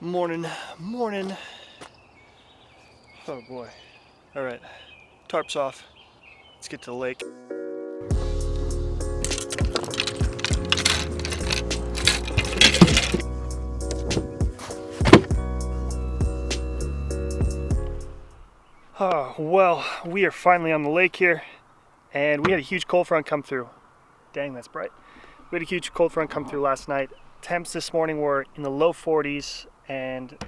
Morning. Oh boy. All right, tarp's off. Let's get to the lake. Oh, well, we are finally on the lake here, and we had a huge cold front come through. Dang, that's bright. We had a huge cold front come through last night. Temps this morning were in the low 40s, and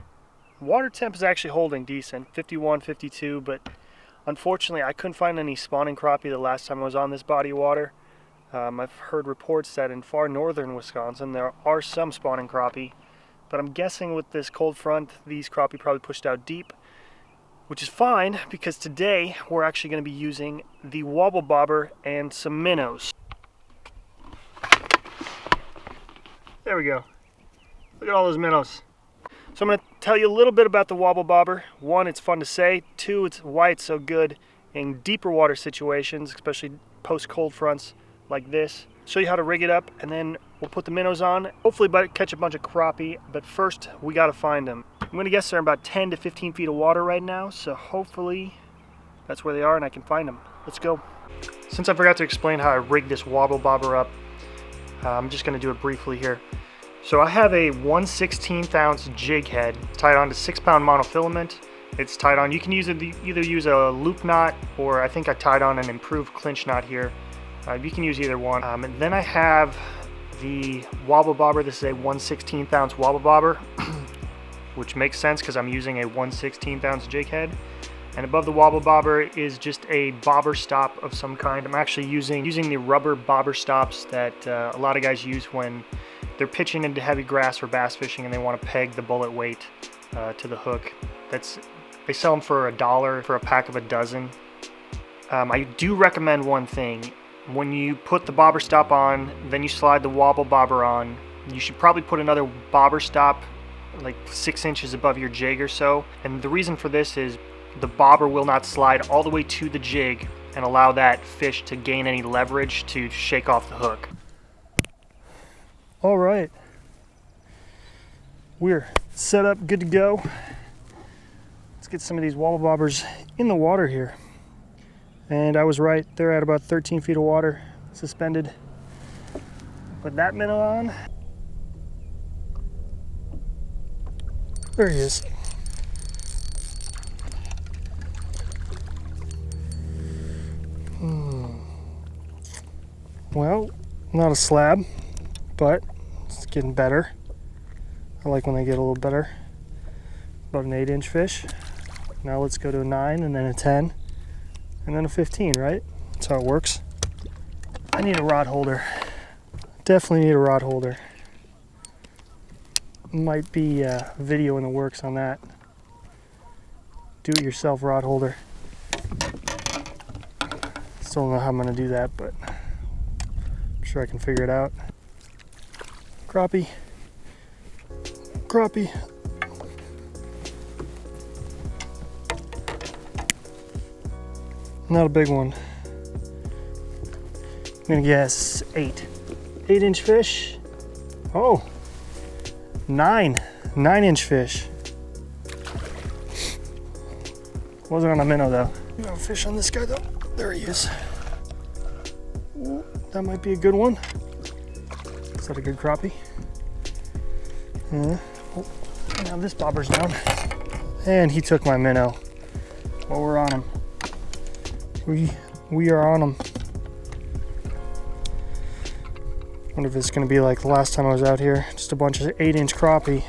water temp is actually holding decent, 51, 52, but unfortunately I couldn't find any spawning crappie the last time I was on this body of water. I've heard reports that in far northern Wisconsin there are some spawning crappie, but I'm guessing with this cold front these crappie probably pushed out deep, which is fine because today we're actually going to be using the wobble bobber and some minnows. There we go. Look at all those minnows. So I'm going to tell you a little bit about the wobble bobber. One, it's fun to say. Two, it's why it's so good in deeper water situations, especially post cold fronts like this. Show you how to rig it up, and then we'll put the minnows on. Hopefully catch a bunch of crappie, but first we got to find them. I'm going to guess they're about 10 to 15 feet of water right now, so hopefully that's where they are and I can find them. Let's go. Since I forgot to explain how I rigged this wobble bobber up, I'm just going to do it briefly here. So I have a 1/16 ounce jig head tied onto 6-pound monofilament. It's tied on, you can either use a loop knot, or I think I tied on an improved clinch knot here. You can use either one. And then I have the wobble bobber. This is a 1/16 ounce wobble bobber, which makes sense because I'm using a 1/16 ounce jig head. And above the wobble bobber is just a bobber stop of some kind. I'm actually using the rubber bobber stops that a lot of guys use when they're pitching into heavy grass or bass fishing and they want to peg the bullet weight to the hook. They sell them for $1 for a pack of a dozen. I do recommend one thing. When you put the bobber stop on, then you slide the wobble bobber on, you should probably put another bobber stop like 6 inches above your jig or so. And the reason for this is the bobber will not slide all the way to the jig and allow that fish to gain any leverage to shake off the hook. All right, we're set up, good to go. Let's get some of these wobble bobbers in the water here. And I was right, they're at about 13 feet of water, suspended. Put that minnow on. There he is. Well, not a slab, but it's getting better. I like when they get a little better. About an 8-inch fish. Now let's go to a 9 and then a 10 and then a 15, right? That's how it works. I need a rod holder. Definitely need a rod holder. Might be a video in the works on that. Do-it-yourself rod holder. Still don't know how I'm gonna do that, but I'm sure I can figure it out. Crappie. Crappie. Not a big one. I'm gonna guess 8-inch fish. Oh, 9-inch fish. Wasn't on a minnow though. We got a fish on this guy though. There he is. Ooh, that might be a good one. Is that a good crappie? Oh, now this bobber's down. And he took my minnow. Well, we're on him. We are on him. Wonder if it's gonna be like the last time I was out here. Just a bunch of 8-inch crappie.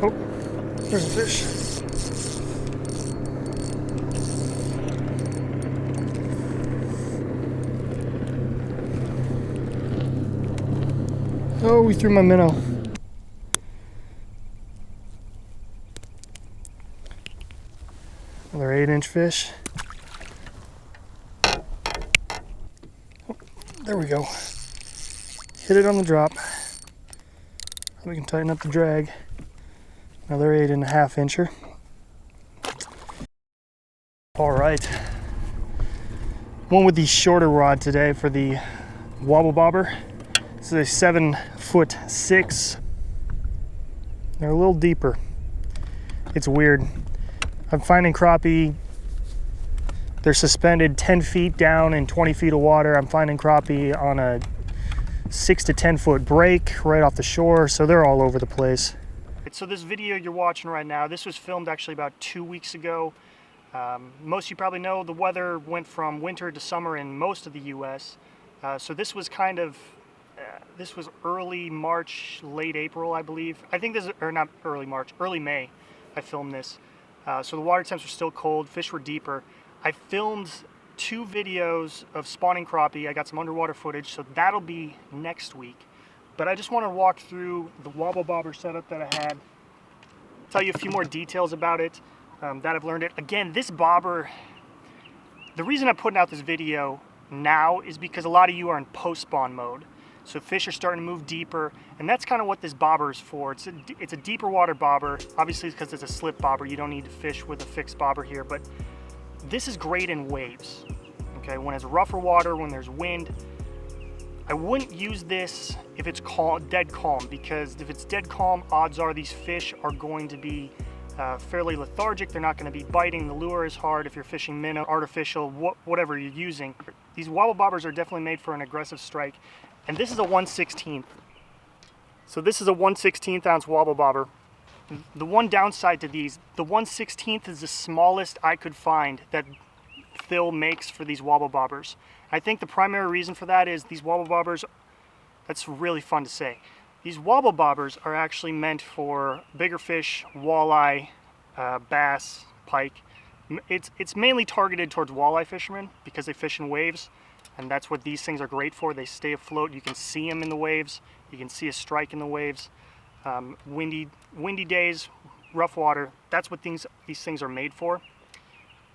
Oh, there's a fish. Oh, we threw my minnow. Another 8-inch fish. Oh, there we go. Hit it on the drop. We can tighten up the drag. Another 8.5-incher. All right. One with the shorter rod today for the wobble bobber. This is a 7'6" They're a little deeper. It's weird. I'm finding crappie, they're suspended 10 feet down in 20 feet of water. I'm finding crappie on a 6 to 10 foot break right off the shore, so they're all over the place. So this video you're watching right now, this was filmed actually about 2 weeks ago. Most of you probably know the weather went from winter to summer in most of the US. So this was kind of, this was early March, late April, I believe. I think this is, or not early March, early May I filmed this. So the water temps were still cold, fish were deeper. I filmed 2 videos of spawning crappie. I got some underwater footage, so that'll be next week. But I just want to walk through the wobble bobber setup that I had, tell you a few more details about it that I've learned it. Again, this bobber, the reason I'm putting out this video now is because a lot of you are in post-spawn mode. So fish are starting to move deeper, and that's kind of what this bobber is for. It's a deeper water bobber. Obviously, because it's a slip bobber, you don't need to fish with a fixed bobber here, but this is great in waves. Okay, when it's rougher water, when there's wind, I wouldn't use this if it's dead calm, because if it's dead calm, odds are these fish are going to be fairly lethargic. They're not going to be biting. The lure is hard if you're fishing minnow, artificial, whatever you're using. These wobble bobbers are definitely made for an aggressive strike. And this is a 1/16. So this is a 1/16 ounce wobble bobber. The one downside to these, the 1/16 is the smallest I could find that Phil makes for these wobble bobbers. I think the primary reason for that is these wobble bobbers, that's really fun to say. These wobble bobbers are actually meant for bigger fish, walleye, bass, pike. It's mainly targeted towards walleye fishermen because they fish in waves, and that's what these things are great for. They stay afloat. You can see them in the waves. You can see a strike in the waves. Windy days, rough water, that's what these things are made for.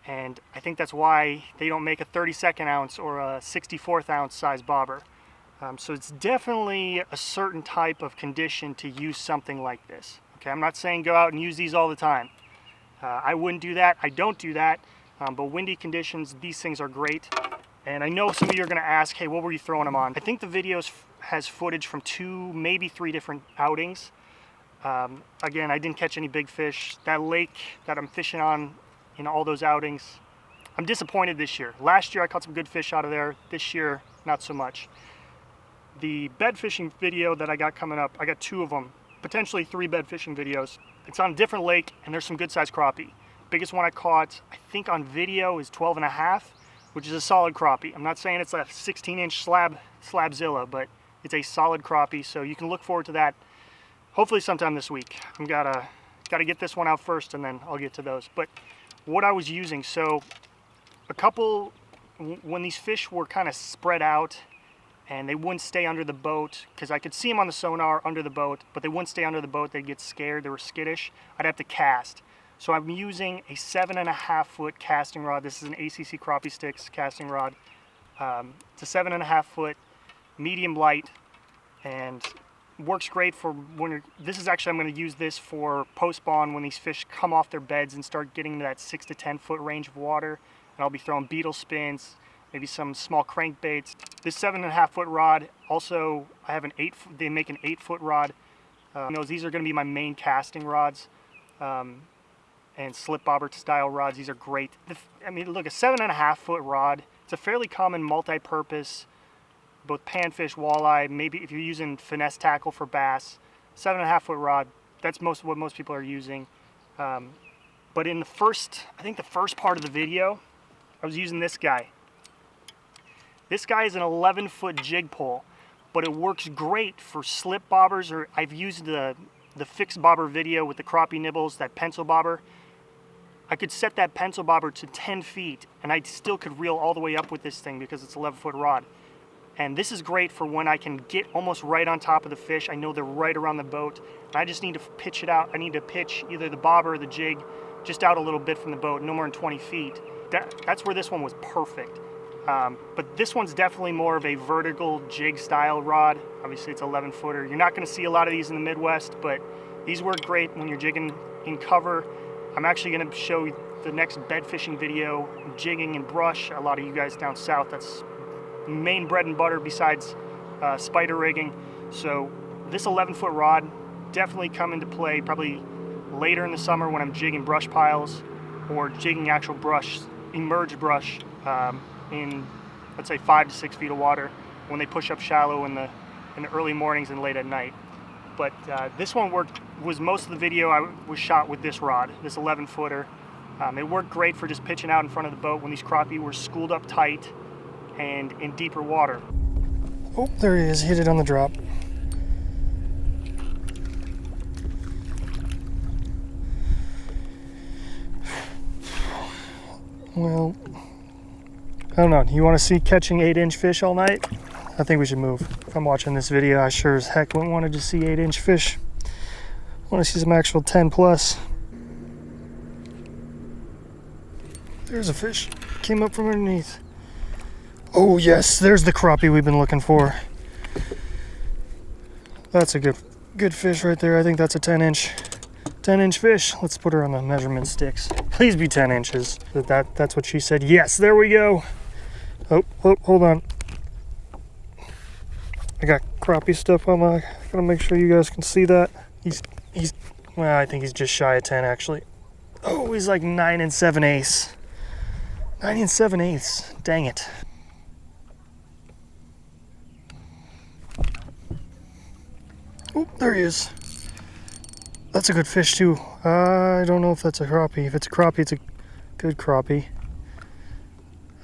And I think that's why they don't make a 32nd ounce or a 64th ounce size bobber. So it's definitely a certain type of condition to use something like this. Okay, I'm not saying go out and use these all the time. I wouldn't do that. I don't do that. But windy conditions, these things are great. And I know some of you are going to ask, hey, what were you throwing them on? I think the video has footage from 2, maybe 3 different outings. Again, I didn't catch any big fish. That lake that I'm fishing on in all those outings, I'm disappointed this year. Last year I caught some good fish out of there. This year, not so much. The bed fishing video that I got coming up, I got 2 of them, potentially 3 bed fishing videos. It's on a different lake, and there's some good sized crappie. Biggest one I caught, I think on video, is 12.5, which is a solid crappie. I'm not saying it's a 16-inch slabzilla, but it's a solid crappie, so you can look forward to that hopefully sometime this week. I'm gotta get this one out first, and then I'll get to those. But what I was using, so when these fish were kind of spread out and they wouldn't stay under the boat, because I could see them on the sonar under the boat, but they wouldn't stay under the boat. They'd get scared. They were skittish. I'd have to cast. So I'm using a 7.5 foot casting rod. This is an ACC Crappie Sticks casting rod. It's a 7.5 foot medium light, and works great for when you're, this is actually, I'm going to use this for post-spawn when these fish come off their beds and start getting to that 6 to 10 foot range of water. And I'll be throwing beetle spins, maybe some small crankbaits. This 7.5 foot rod, also I have they make an 8 foot rod. These are going to be my main casting rods, and slip bobber style rods. These are great. I mean, look, a 7.5 foot rod, it's a fairly common multi-purpose, both panfish, walleye, maybe if you're using finesse tackle for bass. 7.5 foot rod, that's what most people are using. But in I think the first part of the video, I was using this guy. This guy is an 11 foot jig pole, but it works great for slip bobbers, or I've used the fixed bobber video with the crappie nibbles, that pencil bobber. I could set that pencil bobber to 10 feet and I still could reel all the way up with this thing because it's 11 foot rod. And this is great for when I can get almost right on top of the fish. I know they're right around the boat, and I just need to pitch it out. I need to pitch either the bobber or the jig just out a little bit from the boat, no more than 20 feet. That's where this one was perfect. But this one's definitely more of a vertical jig style rod. Obviously it's 11 footer. You're not going to see a lot of these in the Midwest, but these work great when you're jigging in cover. I'm actually going to show you the next bed fishing video, jigging in brush. A lot of you guys down south, that's main bread and butter besides spider rigging. So this 11 foot rod, definitely come into play probably later in the summer when I'm jigging brush piles or jigging actual brush, emerged brush in, let's say, 5 to 6 feet of water when they push up shallow in the early mornings and late at night. But this one was most of the video was shot with this rod, this 11-footer. It worked great for just pitching out in front of the boat when these crappie were schooled up tight and in deeper water. Oh, there he is, hit it on the drop. Well, I don't know, you want to see catching 8-inch fish all night? I think we should move. If I'm watching this video, I sure as heck wouldn't want to just see 8-inch fish. I want to see some actual 10 plus. There's a fish, came up from underneath. Oh yes, there's the crappie we've been looking for. That's a good fish right there. I think that's a 10-inch fish. Let's put her on the measurement sticks. Please be 10 inches. That's what she said. Yes, there we go. Oh, hold on. I got crappie stuff on my, gotta make sure you guys can see that. Well, I think he's just shy of 10 actually. Oh, he's like 9 7/8. 9 7/8. Dang it. Oh, there he is. That's a good fish too. I don't know if that's a crappie. If it's a crappie, it's a good crappie.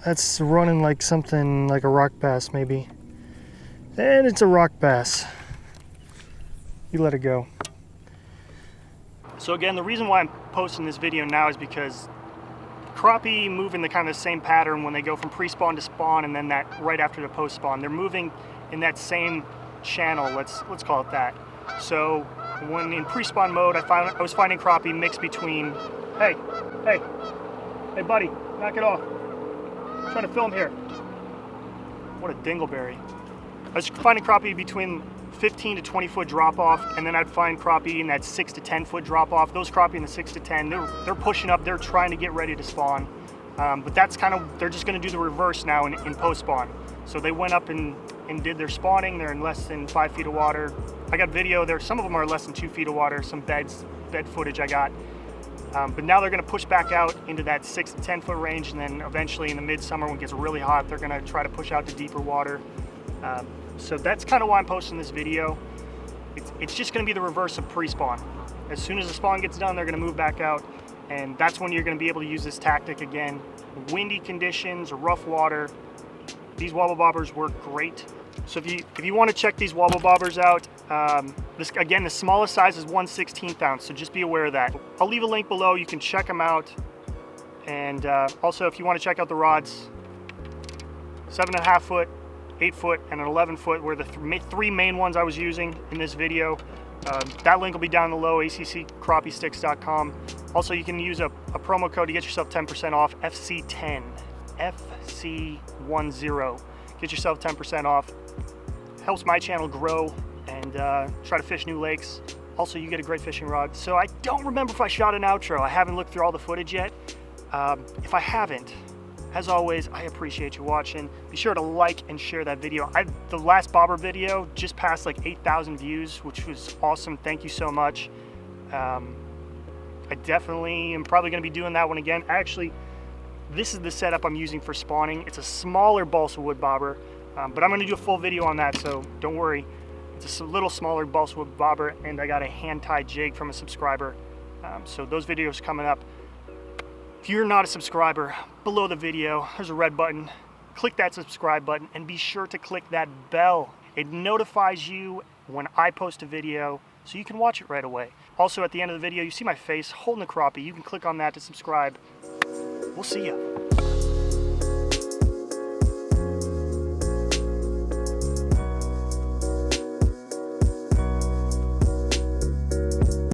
That's running like something like a rock bass maybe. And it's a rock bass. You let it go. So again, the reason why I'm posting this video now is because crappie move in the kind of the same pattern when they go from pre-spawn to spawn, and then that right after the post-spawn. They're moving in that same channel, let's call it that. So when in pre-spawn mode, I was finding crappie mixed between, hey buddy, knock it off. I'm trying to film here. What a dingleberry. I was finding crappie between 15 to 20 foot drop off, and then I'd find crappie in that 6 to 10 foot drop off. Those crappie in the 6 to 10, they're pushing up, they're trying to get ready to spawn. But that's kind of, they're just going to do the reverse now in post spawn. So they went up and did their spawning. They're in less than 5 feet of water. I got video there. Some of them are less than 2 feet of water. Some bed footage I got. But now they're going to push back out into that 6 to 10 foot range, and then eventually in the midsummer when it gets really hot, they're going to try to push out to deeper water. So that's kind of why I'm posting this video. It's just going to be the reverse of pre-spawn. As soon as the spawn gets done, they're going to move back out, and that's when you're going to be able to use this tactic again. Windy conditions or rough water, these wobble bobbers work great. So if you want to check these wobble bobbers out, again, the smallest size is 1/16 ounce, so just be aware of that. I'll leave a link below. You can check them out. And also, if you want to check out the rods, 7.5 foot, 8 foot, and an 11 foot were the three main ones I was using in this video. That link will be down below, accrappiesticks.com. Also, you can use a promo code to get yourself 10% off, FC10, FC10. Get yourself 10% off. Helps my channel grow and try to fish new lakes. Also, you get a great fishing rod. So I don't remember if I shot an outro. I haven't looked through all the footage yet. If I haven't, as always, I appreciate you watching. Be sure to like and share that video. The last bobber video just passed like 8,000 views, which was awesome. Thank you so much. I definitely am probably going to be doing that one again. Actually, this is the setup I'm using for spawning. It's a smaller balsa wood bobber, but I'm going to do a full video on that, so don't worry. It's a little smaller balsa wood bobber, and I got a hand-tied jig from a subscriber. So those videos coming up. If you're not a subscriber, below the video, there's a red button. Click that subscribe button, and be sure to click that bell. It notifies you when I post a video, so you can watch it right away. Also, at the end of the video, you see my face holding the crappie. You can click on that to subscribe. We'll see ya.